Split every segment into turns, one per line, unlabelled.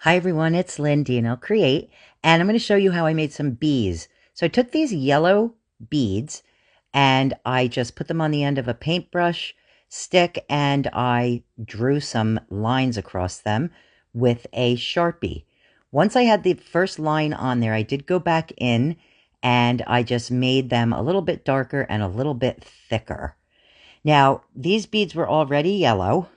Hi everyone, it's Lynn D&L Create, and I'm going to show you how I made some bees. So I took these yellow beads and I just put them on the end of a paintbrush stick and I drew some lines across them with a Sharpie. Once I had the first line on there, I did go back in and I just made them a little bit darker and a little bit thicker. Now, these beads were already yellow.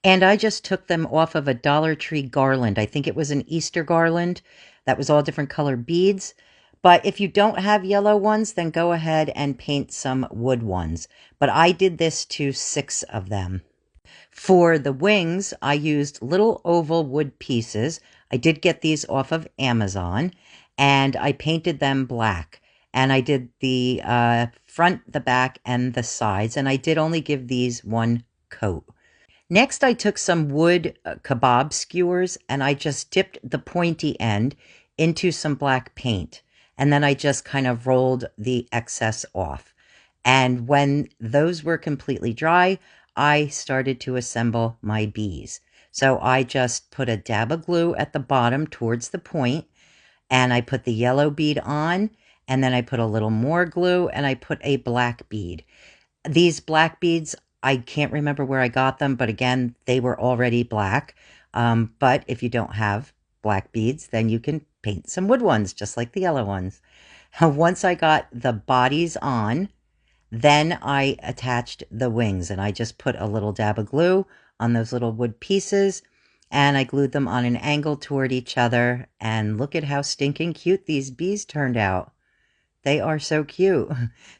And I just took them off of a Dollar Tree garland. I think it was an Easter garland that was all different color beads. But if you don't have yellow ones, then go ahead and paint some wood ones. But I did this to 6 of them. For the wings, I used little oval wood pieces. I did get these off of Amazon, and I painted them black. And I did the front, the back, and the sides, and I did only give these one coat. Next, I took some wood kebab skewers and I just dipped the pointy end into some black paint. And then I just kind of rolled the excess off. And when those were completely dry, I started to assemble my bees. So I just put a dab of glue at the bottom towards the point, and I put the yellow bead on, and then I put a little more glue, and I put a black bead. These black beads, I can't remember where I got them, but again, they were already black. But if you don't have black beads, then you can paint some wood ones, just like the yellow ones. Once I got the bodies on, then I attached the wings, and I just put a little dab of glue on those little wood pieces, and I glued them on an angle toward each other, and look at how stinking cute these bees turned out. They are so cute.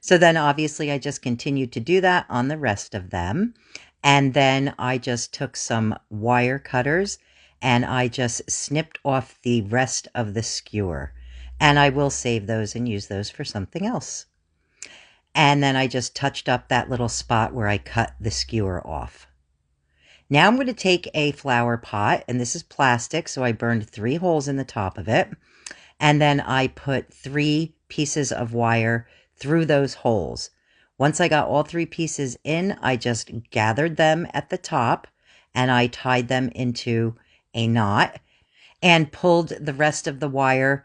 So then obviously I just continued to do that on the rest of them. And then I just took some wire cutters and I just snipped off the rest of the skewer. And I will save those and use those for something else. And then I just touched up that little spot where I cut the skewer off. Now I'm going to take a flower pot, and this is plastic, so I burned 3 holes in the top of it. And then I put 3 pieces of wire through those holes. Once I got all 3 pieces in, I just gathered them at the top and I tied them into a knot and pulled the rest of the wire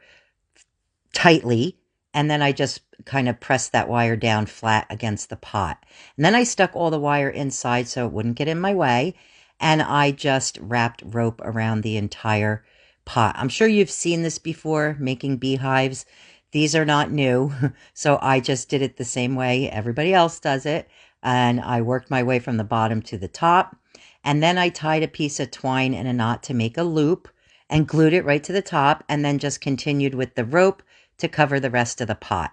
tightly. And then I just kind of pressed that wire down flat against the pot. And then I stuck all the wire inside so it wouldn't get in my way. And I just wrapped rope around the entire pot. I'm sure you've seen this before, making beehives. These are not new, so I just did it the same way everybody else does it, and I worked my way from the bottom to the top, and then I tied a piece of twine in a knot to make a loop and glued it right to the top, and then just continued with the rope to cover the rest of the pot.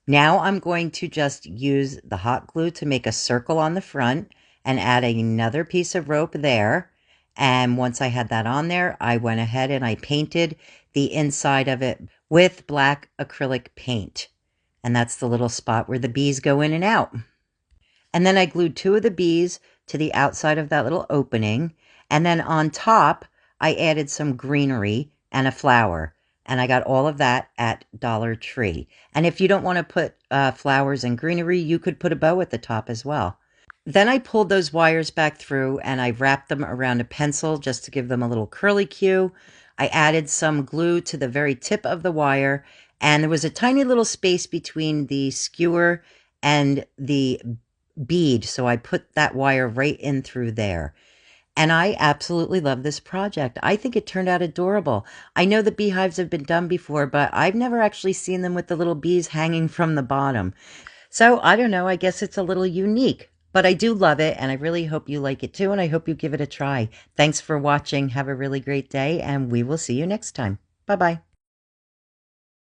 Now I'm going to just use the hot glue to make a circle on the front and add another piece of rope there. And once I had that on there, I went ahead and I painted the inside of it with black acrylic paint. And that's the little spot where the bees go in and out. And then I glued 2 of the bees to the outside of that little opening. And then on top, I added some greenery and a flower. And I got all of that at Dollar Tree. And if you don't want to put flowers and greenery, you could put a bow at the top as well. Then I pulled those wires back through and I wrapped them around a pencil just to give them a little curlicue. I added some glue to the very tip of the wire, and there was a tiny little space between the skewer and the bead, so I put that wire right in through there. And I absolutely love this project. I think it turned out adorable. I know the beehives have been done before, but I've never actually seen them with the little bees hanging from the bottom. So I don't know, I guess it's a little unique. But I do love it, and I really hope you like it too, and I hope you give it a try. Thanks for watching. Have a really great day, and we will see you next time. Bye-bye.